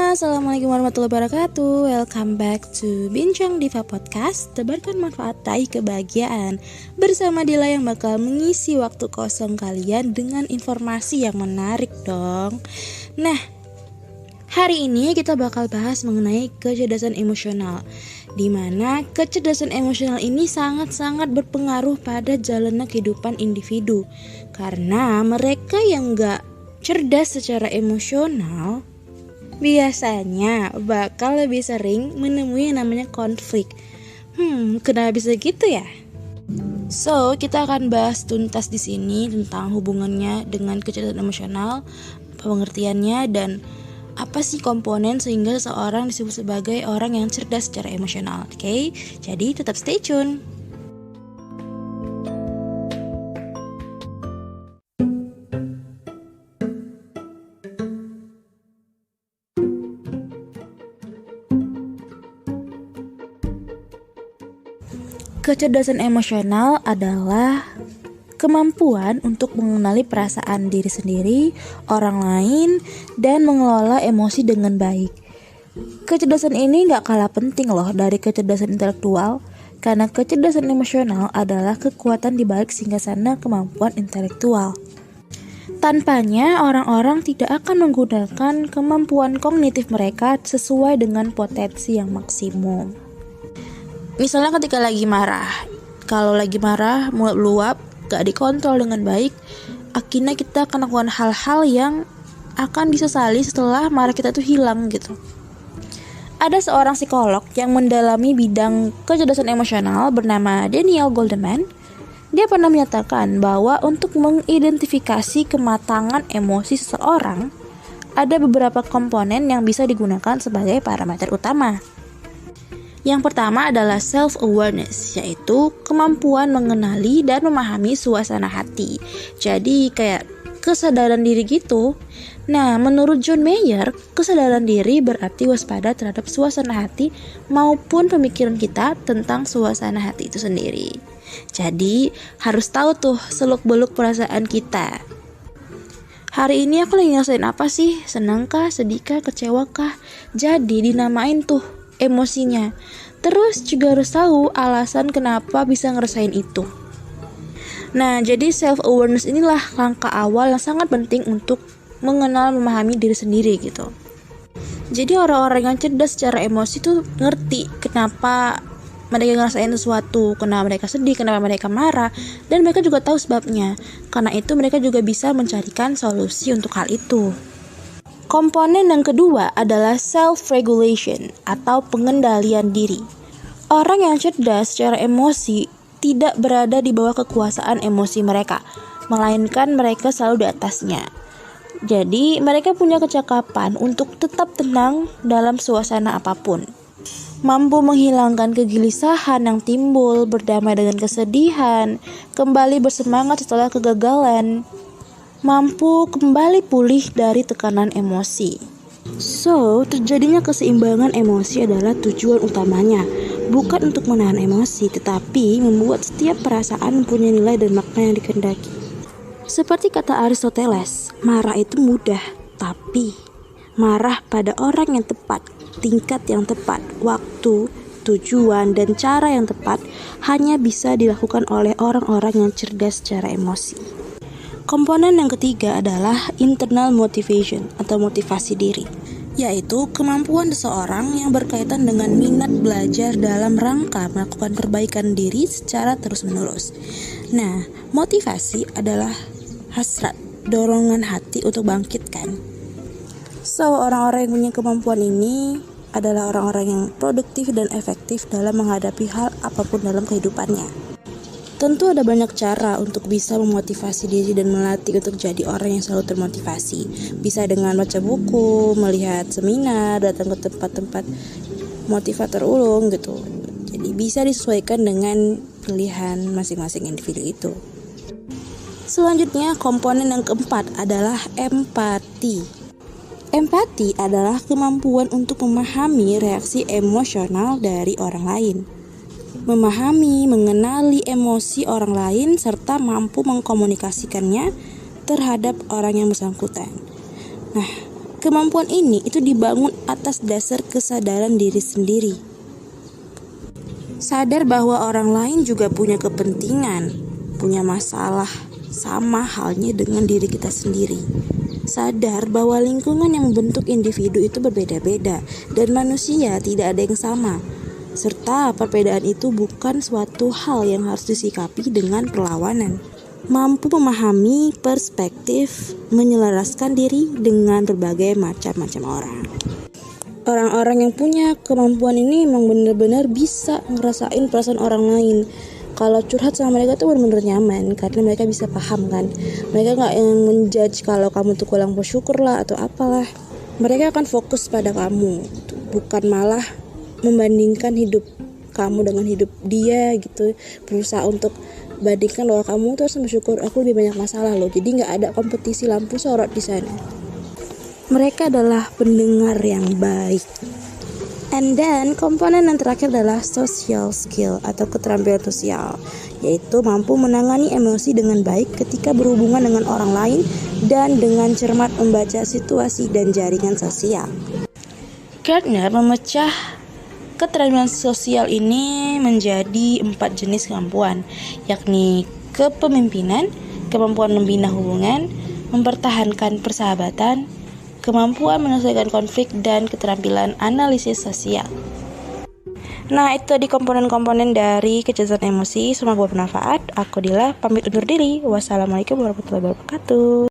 Assalamualaikum warahmatullahi wabarakatuh. Welcome back to Bincang Diva Podcast. Tebarkan manfaat, raih kebahagiaan. Bersama Dila yang bakal mengisi waktu kosong kalian dengan informasi yang menarik dong. Nah, hari ini kita bakal bahas mengenai kecerdasan emosional, dimana kecerdasan emosional ini sangat-sangat berpengaruh pada jalannya kehidupan individu. Karena mereka yang gak cerdas secara emosional biasanya bakal lebih sering menemui yang namanya konflik. Kenapa bisa gitu ya? So, kita akan bahas tuntas di sini tentang hubungannya dengan kecerdasan emosional, pengertiannya, dan apa sih komponen sehingga seseorang disebut sebagai orang yang cerdas secara emosional. Oke? Jadi tetap stay tune. Kecerdasan emosional adalah kemampuan untuk mengenali perasaan diri sendiri, orang lain, dan mengelola emosi dengan baik. Kecerdasan ini gak kalah penting loh dari kecerdasan intelektual, karena kecerdasan emosional adalah kekuatan di balik singgasana kemampuan intelektual. Tanpanya, orang-orang tidak akan menggunakan kemampuan kognitif mereka sesuai dengan potensi yang maksimum. Misalnya ketika lagi marah, kalau lagi marah meluap, gak dikontrol dengan baik, akhirnya kita akan melakukan hal-hal yang akan disesali setelah marah kita tuh hilang gitu. Ada seorang psikolog yang mendalami bidang kecerdasan emosional bernama Daniel Goleman. Dia pernah menyatakan bahwa untuk mengidentifikasi kematangan emosi seseorang, ada beberapa komponen yang bisa digunakan sebagai parameter utama. Yang pertama adalah self-awareness, yaitu kemampuan mengenali dan memahami suasana hati. Jadi kayak kesadaran diri gitu. Nah, menurut John Mayer, kesadaran diri berarti waspada terhadap suasana hati maupun pemikiran kita tentang suasana hati itu sendiri. Jadi, harus tahu tuh seluk-beluk perasaan kita. Hari ini aku lagi ngerasain apa sih? Senangkah, sedihkah, kecewakah? Jadi, dinamain tuh emosinya. Terus juga harus tahu alasan kenapa bisa ngerasain itu. Nah, jadi self-awareness inilah langkah awal yang sangat penting untuk mengenal, memahami diri sendiri gitu. Jadi orang-orang yang cerdas secara emosi tuh ngerti kenapa mereka ngerasain sesuatu, kenapa mereka sedih, kenapa mereka marah, dan mereka juga tahu sebabnya. Karena itu mereka juga bisa mencarikan solusi untuk hal itu. Komponen yang kedua adalah self-regulation atau pengendalian diri. Orang yang cerdas secara emosi tidak berada di bawah kekuasaan emosi mereka, melainkan mereka selalu di atasnya. Jadi mereka punya kecakapan untuk tetap tenang dalam suasana apapun. Mampu menghilangkan kegelisahan yang timbul, berdamai dengan kesedihan, kembali bersemangat setelah kegagalan, mampu kembali pulih dari tekanan emosi. So, terjadinya keseimbangan emosi adalah tujuan utamanya, bukan untuk menahan emosi, tetapi membuat setiap perasaan mempunyai nilai dan makna yang dikehendaki. Seperti kata Aristoteles, marah itu mudah, tapi marah pada orang yang tepat, tingkat yang tepat, waktu, tujuan, dan cara yang tepat hanya bisa dilakukan oleh orang-orang yang cerdas secara emosi. Komponen yang ketiga adalah internal motivation atau motivasi diri, yaitu kemampuan seseorang yang berkaitan dengan minat belajar dalam rangka melakukan perbaikan diri secara terus-menerus. Nah, motivasi adalah hasrat, dorongan hati untuk bangkit kan. So, orang-orang yang punya kemampuan ini adalah orang-orang yang produktif dan efektif dalam menghadapi hal apapun dalam kehidupannya. Tentu ada banyak cara untuk bisa memotivasi diri dan melatih untuk jadi orang yang selalu termotivasi. Bisa dengan baca buku, melihat seminar, datang ke tempat-tempat motivator ulung gitu. Jadi bisa disesuaikan dengan pilihan masing-masing individu itu. Selanjutnya, komponen yang keempat adalah empati. Empati adalah kemampuan untuk memahami reaksi emosional dari orang lain. Memahami, mengenali emosi orang lain, serta mampu mengkomunikasikannya terhadap orang yang bersangkutan. Nah, Kemampuan ini itu dibangun atas dasar kesadaran diri sendiri. Sadar bahwa orang lain juga punya kepentingan, punya masalah, sama halnya dengan diri kita sendiri. Sadar bahwa lingkungan yang membentuk individu itu berbeda-beda dan manusia tidak ada yang sama. Serta perbedaan itu bukan suatu hal yang harus disikapi dengan perlawanan. Mampu memahami perspektif, menyelaraskan diri dengan berbagai macam-macam orang. Orang-orang yang punya kemampuan ini memang benar-benar bisa ngerasain perasaan orang lain. Kalau curhat sama mereka tuh benar-benar nyaman karena mereka bisa paham kan. Mereka gak yang menjudge kalau kamu tuh kurang bersyukur lah atau apalah. Mereka akan fokus pada kamu, bukan malah membandingkan hidup kamu dengan hidup dia gitu. Berusaha untuk bandingkan bahwa kamu tuh harus bersyukur, aku lebih banyak masalah loh. Jadi gak ada kompetisi lampu sorot di sana. Mereka adalah pendengar yang baik. And then komponen yang terakhir adalah social skill atau keterampilan sosial, yaitu mampu menangani emosi dengan baik ketika berhubungan dengan orang lain dan dengan cermat membaca situasi dan jaringan sosial. Gardner memecah keterampilan sosial ini menjadi 4 jenis kemampuan, yakni kepemimpinan, kemampuan membina hubungan, mempertahankan persahabatan, kemampuan menyelesaikan konflik, dan keterampilan analisis sosial. Nah, itu tadi komponen-komponen dari kecerdasan emosi. Semoga bermanfaat. Aku Dila, pamit undur diri. Wassalamualaikum warahmatullahi wabarakatuh.